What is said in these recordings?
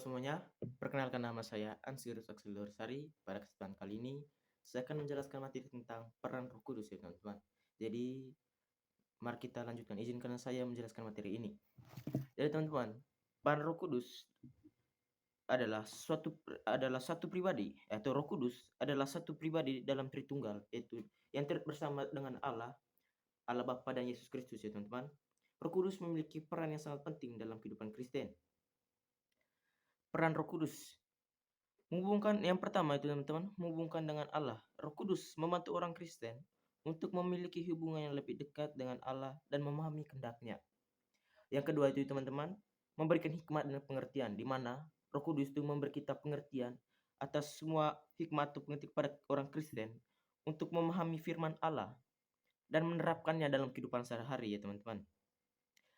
semuanya, perkenalkan nama saya Ansirus Aksilur Sari. Pada kesempatan kali ini, saya akan menjelaskan materi tentang peran Roh Kudus ya teman-teman. Jadi, mari kita lanjutkan. Izinkan saya menjelaskan materi ini. Jadi teman-teman, peran Roh Kudus adalah satu pribadi, atau Roh Kudus adalah satu pribadi dalam Tritunggal, yaitu yang bersama dengan Allah Bapa dan Yesus Kristus ya teman-teman. Roh Kudus memiliki peran yang sangat penting dalam kehidupan Kristen. Peran Roh Kudus menghubungkan yang pertama itu teman-teman, menghubungkan dengan Allah. Roh Kudus membantu orang Kristen untuk memiliki hubungan yang lebih dekat dengan Allah dan memahami kehendak-Nya. Yang kedua itu teman-teman, memberikan hikmat dan pengertian, di mana Roh Kudus itu memberi kita pengertian atas semua hikmat atau pengertian kepada orang Kristen untuk memahami firman Allah dan menerapkannya dalam kehidupan sehari-hari ya teman-teman.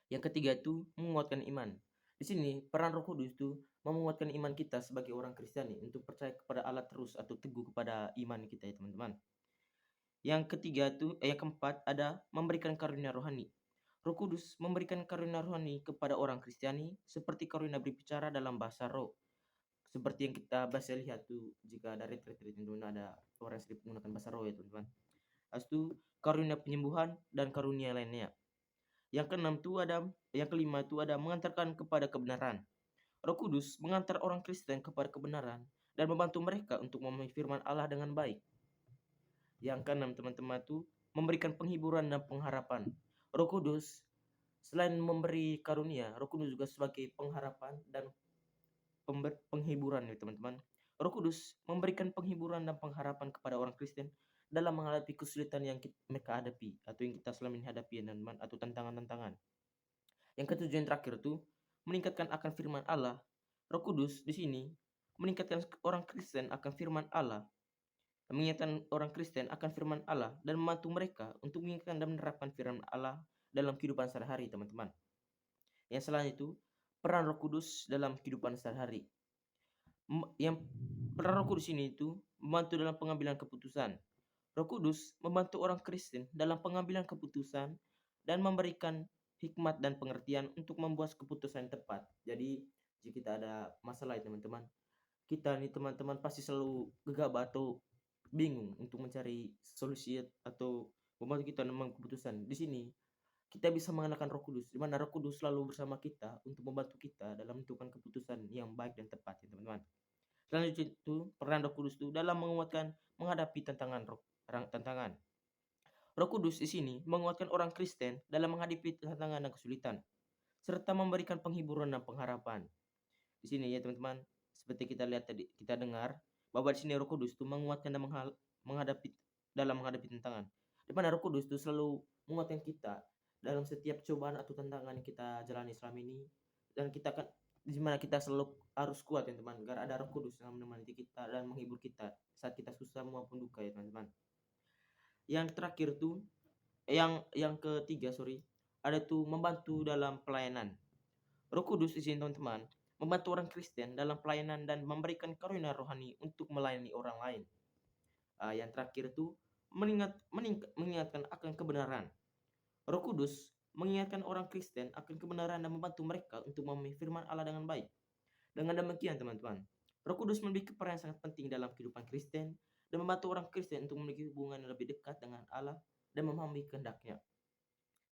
Yang ketiga itu menguatkan iman. Di sini peran Roh Kudus itu menguatkan iman kita sebagai orang Kristiani untuk percaya kepada Allah terus atau teguh kepada iman kita ya teman-teman. Yang keempat ada memberikan karunia rohani. Roh Kudus memberikan karunia rohani kepada orang Kristiani seperti karunia berbicara dalam bahasa roh. Seperti yang kita bisa lihat tuh jika ada retreat teman-teman, ada orang yang sering menggunakan bahasa roh ya teman-teman. Habis itu karunia penyembuhan dan karunia lainnya. Yang kelima itu ada mengantarkan kepada kebenaran. Roh Kudus mengantar orang Kristen kepada kebenaran dan membantu mereka untuk memahami firman Allah dengan baik. Yang keenam teman-teman itu memberikan penghiburan dan pengharapan. Roh Kudus selain memberi karunia, Roh Kudus juga sebagai pengharapan dan penghiburan ya teman-teman. Roh Kudus memberikan penghiburan dan pengharapan kepada orang Kristen dalam menghadapi kesulitan yang mereka hadapi atau yang kita selama ini hadapi ya teman-teman, atau tantangan-tantangan. Yang ketujuh yang terakhir tuh meningkatkan akan firman Allah. Roh Kudus di sini meningkatkan orang Kristen akan firman Allah, mengingatkan orang Kristen akan firman Allah dan membantu mereka untuk mengingatkan dan menerapkan firman Allah dalam kehidupan sehari-hari teman-teman. Yang selanjutnya itu peran Roh Kudus dalam kehidupan sehari-hari. Yang peran Roh Kudus ini itu membantu dalam pengambilan keputusan. Roh Kudus membantu orang Kristen dalam pengambilan keputusan dan memberikan hikmat dan pengertian untuk membuat keputusan yang tepat. Jadi jika kita ada masalah ya teman-teman, kita nih teman-teman pasti selalu gegabah atau bingung untuk mencari solusi atau membantu kita memang keputusan. Di sini kita bisa mengandalkan Roh Kudus, di mana Roh Kudus selalu bersama kita untuk membantu kita dalam menentukan keputusan yang baik dan tepat ya teman-teman. Selanjutnya itu peran Roh Kudus itu dalam menghadapi tantangan. Roh Kudus di sini menguatkan orang Kristen dalam menghadapi tantangan dan kesulitan, serta memberikan penghiburan dan pengharapan. Di sini ya teman-teman, seperti kita lihat tadi, kita dengar bahwa di sini Roh Kudus itu menguatkan dan menghadapi tantangan. Di mana Roh Kudus itu selalu menguatkan kita dalam setiap cobaan atau tantangan yang kita jalani selama ini, dan kita kan di mana kita selalu harus kuat ya teman, agar ada Roh Kudus yang menemani kita dan menghibur kita saat kita susah maupun duka ya teman-teman. Yang terakhir tuh yang ketiga ada tuh membantu dalam pelayanan. Roh Kudus di sini teman-teman membantu orang Kristen dalam pelayanan dan memberikan karunia rohani untuk melayani orang lain. Yang terakhir tuh mengingatkan akan kebenaran. Roh Kudus mengingatkan orang Kristen akan kebenaran dan membantu mereka untuk memahami firman Allah dengan baik. Dengan demikian teman-teman, Roh Kudus memiliki peran yang sangat penting dalam kehidupan Kristen dan membantu orang Kristen untuk memiliki hubungan yang lebih dekat dengan Allah dan memahami kehendak-Nya.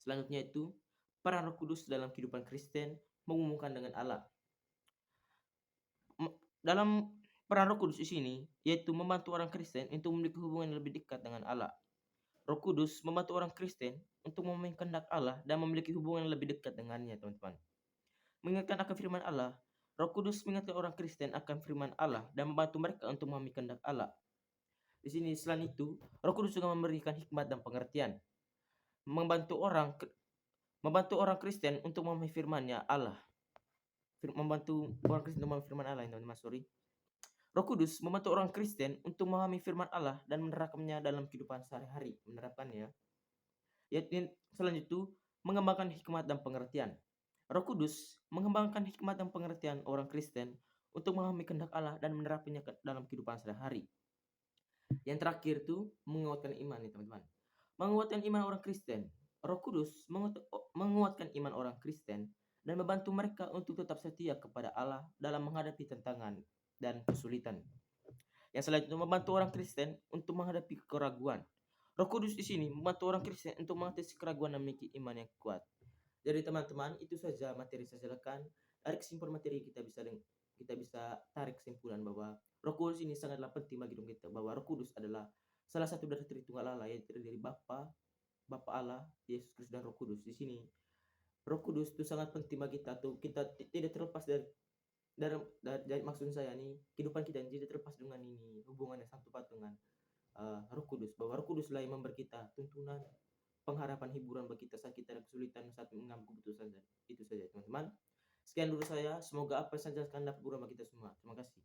Selanjutnya itu peran Roh Kudus dalam kehidupan Kristen menghubungkan dengan Allah. Dalam peran Roh Kudus di sini yaitu membantu orang Kristen untuk memiliki hubungan yang lebih dekat dengan Allah. Roh Kudus membantu orang Kristen untuk memahami kehendak Allah dan memiliki hubungan yang lebih dekat dengannya, teman-teman. Mengingatkan akan firman Allah, Roh Kudus mengingatkan orang Kristen akan firman Allah dan membantu mereka untuk memahami kehendak Allah. Di sini selain itu, Roh Kudus juga memberikan hikmat dan pengertian, membantu orang Kristen untuk memahami firman-Nya Allah. Membantu orang Kristen untuk memahami firman Allah, teman-teman. Roh Kudus membantu orang Kristen untuk memahami firman Allah dan menerapkannya dalam kehidupan sehari-hari. Selanjutnya itu mengembangkan hikmat dan pengertian. Roh Kudus mengembangkan hikmat dan pengertian orang Kristen untuk memahami kehendak Allah dan menerapkannya dalam kehidupan sehari-hari. Yang terakhir itu menguatkan iman nih teman-teman. Menguatkan iman orang Kristen. Roh Kudus menguatkan iman orang Kristen dan membantu mereka untuk tetap setia kepada Allah dalam menghadapi tantangan dan kesulitan. Yang selanjutnya membantu orang Kristen untuk menghadapi keraguan. Roh Kudus di sini membantu orang Kristen untuk mengatasi keraguan dan memiliki iman yang kuat. Jadi teman-teman, itu saja materi saya jelaskan. Dari kesimpulan materi kita bisa tarik kesimpulan bahwa Roh Kudus ini sangatlah penting bagi hidup kita. Bahwa Roh Kudus adalah salah satu dari Tritunggal Allah, yaitu dari Bapa, Bapa Allah, Yesus Kristus dan Roh Kudus. Di sini Roh Kudus itu sangat penting bagi kita tuh. Kita tidak terlepas dari maksud saya nih, kehidupan kita tidak terlepas dengan ini hubungannya satu patungan Roh Kudus, bahwa Roh Kuduslah yang memberi kita tuntunan, pengharapan, hiburan bagi kita saat kita ada kesulitan saat mengambil keputusan. Itu saja teman-teman. Sekian dulu saya, semoga apa yang saya jelaskan dapat berguna bagi kita semua. Terima kasih.